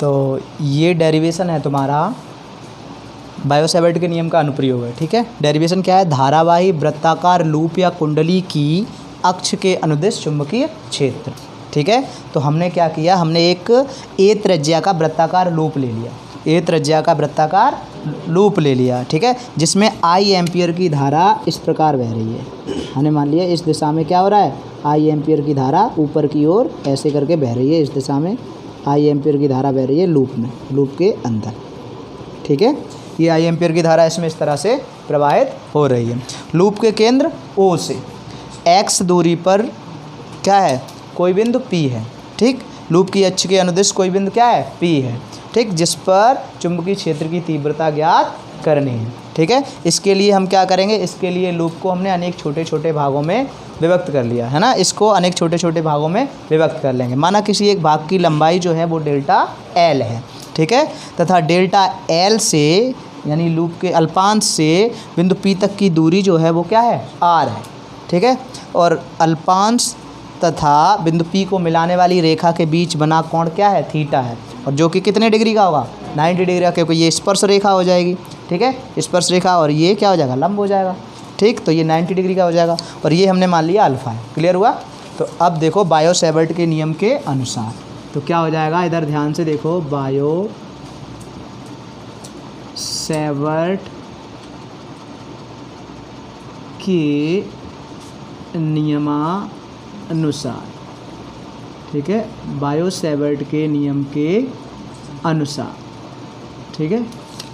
तो ये डेरिवेशन है तुम्हारा बायो-सैवर्ट के नियम का अनुप्रयोग है। ठीक है, डेरिवेशन क्या है? धारावाही वृत्ताकार लूप या कुंडली की अक्ष के अनुदिश चुंबकीय क्षेत्र। ठीक है, तो हमने क्या किया, हमने एक ए त्रिज्या का वृत्ताकार लूप ले लिया, ए त्रिज्या का वृत्ताकार लूप ले लिया। ठीक है, जिसमें आई एम्पियर की धारा इस प्रकार बह रही है। हमने मान लिया इस दिशा में क्या हो रहा है, आई एम्पियर की धारा ऊपर की ओर ऐसे करके बह रही है, इस दिशा में आई एम्पियर की धारा बह रही है लूप में, लूप के अंदर। ठीक है, ये आई एम्पियर की धारा इसमें इस तरह से प्रवाहित हो रही है। लूप के केंद्र ओ से एक्स दूरी पर क्या है, कोई बिंदु P है। ठीक, लूप की अक्ष के अनुदिश कोई बिंदु क्या है, P है। ठीक, जिस पर चुंबकीय क्षेत्र की तीव्रता ज्ञात करनी है। ठीक है, इसके लिए हम क्या करेंगे, इसके लिए लूप को हमने अनेक छोटे छोटे भागों में विभक्त कर लिया है ना, इसको अनेक छोटे छोटे भागों में विभक्त कर लेंगे। माना किसी एक भाग की लंबाई जो है वो डेल्टा L है। ठीक है, तथा डेल्टा L से यानी लूप के अल्पांश से बिंदु P तक की दूरी जो है वो क्या है, R है। ठीक है, और अल्पांश तथा बिंदु P को मिलाने वाली रेखा के बीच बना कोण क्या है, थीटा है, और जो कि कितने डिग्री का होगा, 90 डिग्री का, क्योंकि ये स्पर्श रेखा हो जाएगी। ठीक है, स्पर्श रेखा, और ये क्या हो जाएगा, लंब हो जाएगा। ठीक, तो ये 90 डिग्री का हो जाएगा, और ये हमने मान लिया अल्फ़ा है। क्लियर हुआ? तो अब देखो बायो-सैवर्ट के नियम के अनुसार तो क्या हो जाएगा, इधर ध्यान से देखो, बायो-सैवर्ट के नियमानुसार। ठीक है, बायो-सैवर्ट के नियम के अनुसार। ठीक है,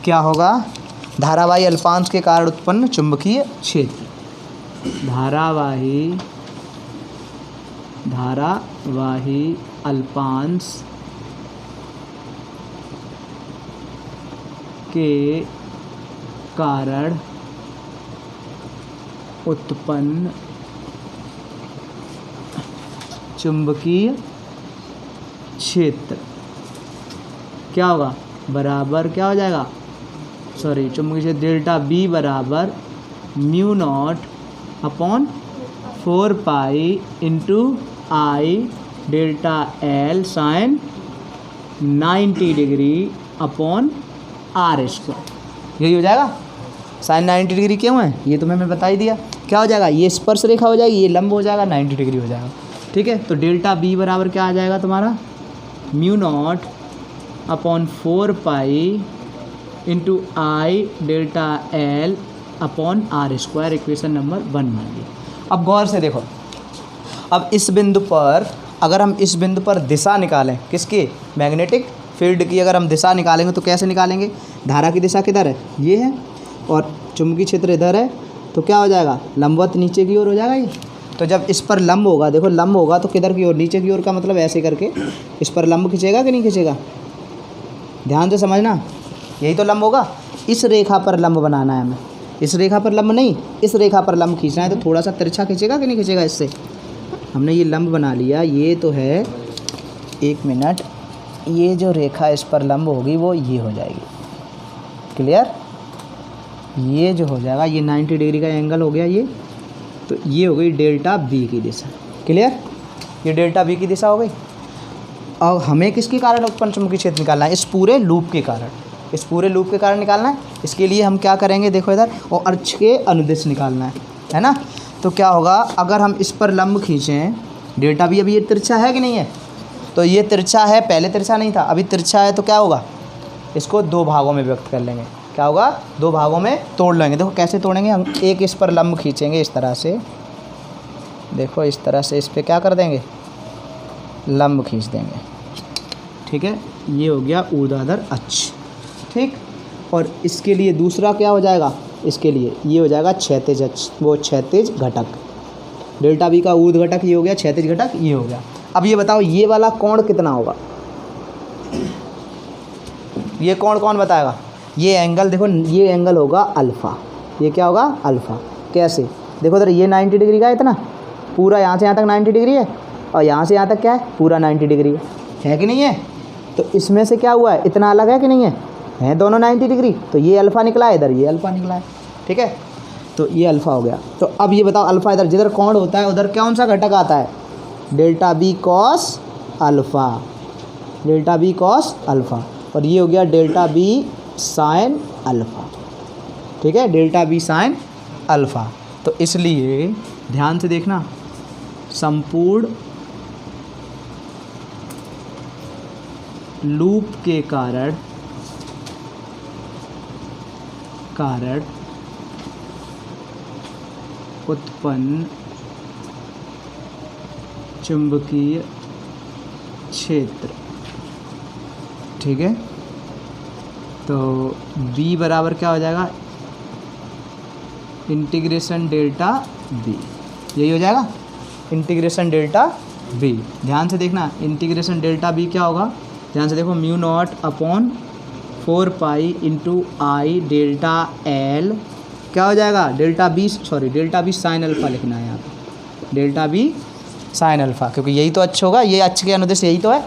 क्या होगा, धारावाही अल्पांश के कारण उत्पन्न चुंबकीय क्षेत्र, धारावाही अल्पांश के कारण उत्पन्न चुंबकीय क्षेत्र क्या होगा, बराबर क्या हो जाएगा, चुंबकीय क्षेत्र डेल्टा बी बराबर mu not upon 4 pi into I delta L sine 90 degree upon R square. यही हो जाएगा। साइन 90 डिग्री क्यों है, ये तुम्हें मैं बता ही दिया। क्या हो जाएगा, ये स्पर्श रेखा हो जाएगी, ये लंब हो जाएगा, 90 डिग्री हो जाएगा। ठीक है, तो डेल्टा बी बराबर क्या आ जाएगा तुम्हारा, mu not upon 4 pi into I delta L upon R square, equation number 1 मान ली। अब गौर से देखो, अब इस बिंदु पर अगर हम इस बिंदु पर दिशा निकालें, किसकी, मैग्नेटिक फील्ड की अगर हम दिशा निकालेंगे तो कैसे निकालेंगे, धारा की दिशा किधर है, ये है, और चुंबकीय क्षेत्र इधर है, तो क्या हो जाएगा, लंबवत नीचे की ओर हो जाएगा ये। तो जब इस पर लंब होगा, देखो लंब होगा तो किधर की ओर, नीचे की ओर का मतलब ऐसे करके इस पर लंब खींचेगा कि नहीं खींचेगा, ध्यान से समझना, यही तो लंब होगा। इस रेखा पर लंब बनाना है हमें, इस रेखा पर लंब नहीं, इस रेखा पर लंब खींचना है, तो थोड़ा सा तिरछा खींचेगा कि नहीं खींचेगा। इससे हमने ये लंब बना लिया, ये तो है, 1 मिनट, ये जो रेखा इस पर लंब होगी वो ये हो जाएगी। क्लियर, ये जो हो जाएगा, ये 90 डिग्री का एंगल हो गया ये, तो ये हो गई डेल्टा बी की दिशा। क्लियर, ये डेल्टा बी की दिशा हो गई। और हमें किसके कारण उत्पन्न चुंबकीय क्षेत्र निकालना है, इस पूरे लूप के कारण, इस पूरे लूप के कारण निकालना है। इसके लिए हम क्या करेंगे, देखो इधर, और अक्ष के अनुदिश निकालना है ना। तो क्या होगा, अगर हम इस पर लंब खींचें, डेल्टा बी अभी ये तिरछा है कि नहीं है, तो ये तिरछा है, पहले तिरछा नहीं था, अभी तिरछा है, तो क्या होगा, इसको 2 भागों में व्यक्त कर लेंगे। क्या होगा, 2 भागों में तोड़ लेंगे। देखो कैसे तोड़ेंगे, हम एक इस पर लंब खींचेंगे इस तरह से, देखो इस तरह से इस पर क्या कर देंगे, लंब खींच देंगे। ठीक है, ये हो गया ऊर्ध्वाधर अक्ष। ठीक, और इसके लिए दूसरा क्या हो जाएगा, इसके लिए ये हो जाएगा क्षैतिज अक्ष, वो क्षैतिज घटक, डेल्टा बी का ऊर्ध्व घटक ये हो गया, क्षैतिज घटक ये हो गया। अब ये बताओ, ये वाला कोण कितना होगा, ये कोण कौन बताएगा, ये एंगल, देखो ये एंगल होगा अल्फ़ा, ये क्या होगा, अल्फ़ा। कैसे, देखो इधर ये 90 डिग्री का है, इतना पूरा यहाँ से यहाँ तक 90 डिग्री है, और यहाँ से यहाँ तक क्या है, पूरा 90 डिग्री है कि नहीं है। तो इसमें से क्या हुआ है, इतना अलग है कि नहीं है दोनों 90 डिग्री, तो ये अल्फ़ा निकला है, इधर ये अल्फ़ा निकला है। ठीक है, तो ये अल्फ़ा हो गया। तो अब ये बताओ, अल्फ़ा इधर जिधर कोण होता है उधर कौन सा घटक आता है, delta B cos alpha. Delta B cos alpha, और ये हो गया डेल्टा बी साइन अल्फ़ा। ठीक है, डेल्टा बी साइन अल्फ़ा। तो इसलिए ध्यान से देखना, संपूर्ण लूप के कारण उत्पन्न चुंबकीय क्षेत्र। ठीक है, तो B बराबर क्या हो जाएगा, इंटीग्रेशन डेल्टा B, यही हो जाएगा इंटीग्रेशन डेल्टा B। ध्यान से देखना, इंटीग्रेशन डेल्टा B क्या होगा, ध्यान से देखो, mu not upon 4 pi into I delta L क्या हो जाएगा, डेल्टा बी साइन अल्फ़ा लिखना है यहाँ पे, डेल्टा बी साइन अल्फ़ा, क्योंकि यही तो अक्ष होगा, ये अक्ष के अनुदिश यही तो है,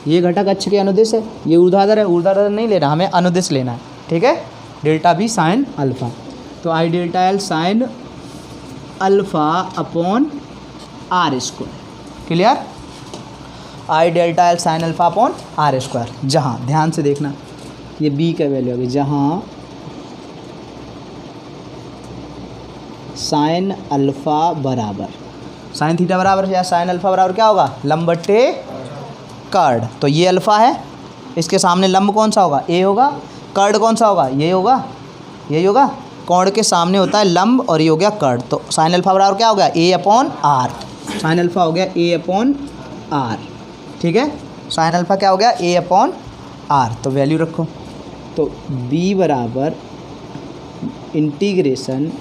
ये घटक अक्ष के अनुदिश है, ये ऊर्ध्वाधर है, ऊर्ध्वाधर नहीं लेना, हमें अनुदिश लेना है। ठीक है, डेल्टा बी साइन अल्फ़ा, तो I delta L sine alpha upon R square. Clear, I delta L sine alpha upon R square, जहाँ ध्यान से देखना ये बी का वैल्यू होगी, जहाँ साइन अल्फ़ा बराबर साइन थीटा बराबर या साइन अल्फ़ा बराबर क्या होगा, लंब बट्टे कर्ड। तो ये अल्फ़ा है, इसके सामने लंब कौन सा होगा, ए होगा, कर्ड कौन सा होगा, ये होगा, यही होगा, कोण के सामने होता है लंब, और ये हो गया कर्ड। तो साइन अल्फ़ा बराबर क्या हो गया, A upon are, sine alpha हो गया ए अपॉन आर। ठीक है, साइन अल्फ़ा क्या हो गया, ए अपॉन आर। तो वैल्यू रखो, तो बी बराबर integration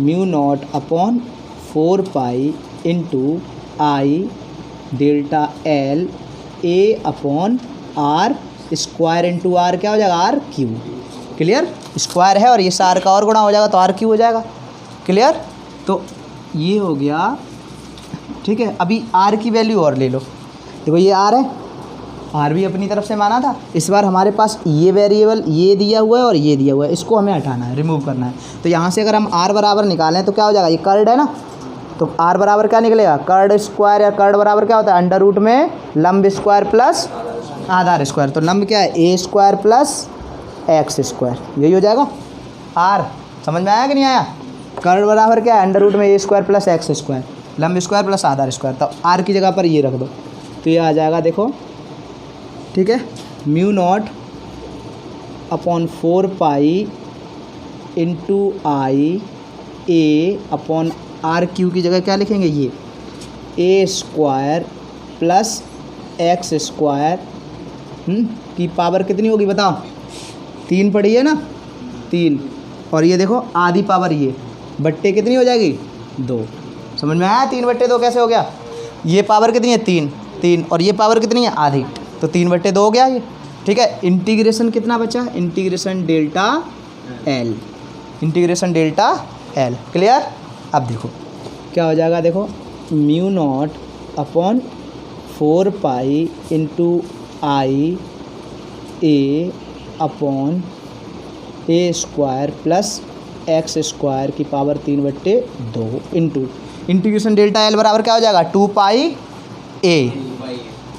mu not upon 4 pi into I delta L A upon R square into R क्या हो जाएगा, आर क्यू। क्लियर, स्क्वायर है और ये आर का और गुणा हो जाएगा तो आर क्यू हो जाएगा। क्लियर, तो ये हो गया। ठीक है, अभी आर की वैल्यू और ले लो, देखो ये आर है, आर भी अपनी तरफ से माना था, इस बार हमारे पास ये वेरिएबल ये दिया हुआ है और ये दिया हुआ है, इसको हमें हटाना है, रिमूव करना है। तो यहाँ से अगर हम आर बराबर निकालें तो क्या हो जाएगा, ये कर्ड है ना, तो आर बराबर क्या निकलेगा, कर्ड स्क्वायर, या कर्ड बराबर क्या होता है, अंडर रूट में लंब स्क्वायर प्लस आधार स्क्वायर। तो लंब क्या है, ए स्क्वायर प्लस एक्स स्क्वायर, यही हो जाएगा आर। समझ में आया कि नहीं आया, कर्ड बराबर क्या है, अंडर रूट में ए स्क्वायर प्लस एक्स स्क्वायर, लंब स्क्वायर प्लस आधार स्क्वायर। तो आर की जगह पर ये रख दो, तो ये आ जाएगा, देखो ठीक है, mu not upon 4 pi into I A upon R Q की जगह क्या लिखेंगे, ये A square plus X square की पावर कितनी होगी बताओ, 3 पड़ी है ना, 3, और ये देखो आधी पावर ये बट्टे कितनी हो जाएगी, 2। समझ में आया, 3/2 कैसे हो गया, ये पावर कितनी है, 3 और ये पावर कितनी है, आधी, तो 3/2 हो गया ये। ठीक है, इंटीग्रेशन कितना बचा, integration delta L, integration delta L. Clear, अब देखो क्या हो जाएगा, देखो mu not upon 4 pi into I A upon A square plus X square की power 3/2 into integration delta L बराबर क्या हो जाएगा, 2 पाई ए,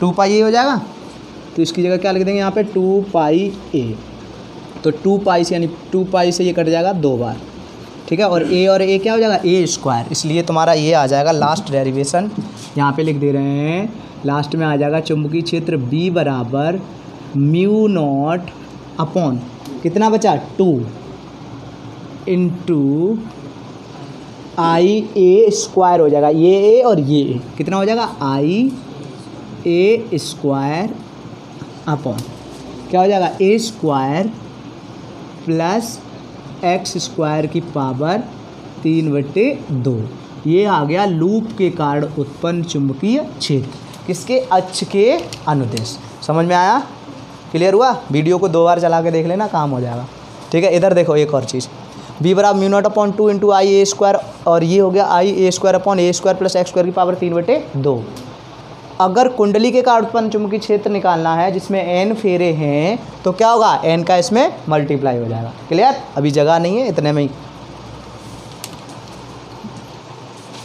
2 पाई ए हो जाएगा। तो इसकी जगह क्या लिख देंगे यहाँ पे, 2 पाई ए। तो 2 पाई से, यानी 2 पाई से ये कट जाएगा 2 बार। ठीक है, और ए क्या हो जाएगा, ए स्क्वायर, इसलिए तुम्हारा ये आ जाएगा लास्ट डेरिवेशन, यहाँ पे लिख दे रहे हैं, लास्ट में आ जाएगा चुंबकीय क्षेत्र बी बराबर म्यू नॉट अपॉन कितना बचा, 2 इंटू आई ए स्क्वायर हो जाएगा, ये ए और ये ए कितना हो जाएगा, आई ए स्क्वायर अपॉन क्या हो जाएगा, ए स्क्वायर प्लस एक्स स्क्वायर की पावर 3/2। ये आ गया लूप के कारण उत्पन्न चुंबकीय क्षेत्र, किसके, अक्ष के अनुदेश। समझ में आया, क्लियर हुआ। वीडियो को 2 बार चला के देख लेना, काम हो जाएगा। ठीक है, इधर देखो एक और चीज़, बी बराबर mu not upon 2 into I A square, और ये हो गया आई ए square upon A square plus X square की पावर 3/2। अगर कुंडली के कारण उत्पन्न चुंबकीय क्षेत्र निकालना है जिसमें n फेरे हैं तो क्या होगा, n का इसमें मल्टीप्लाई हो जाएगा। क्लियर, अभी जगह नहीं है, इतने में ही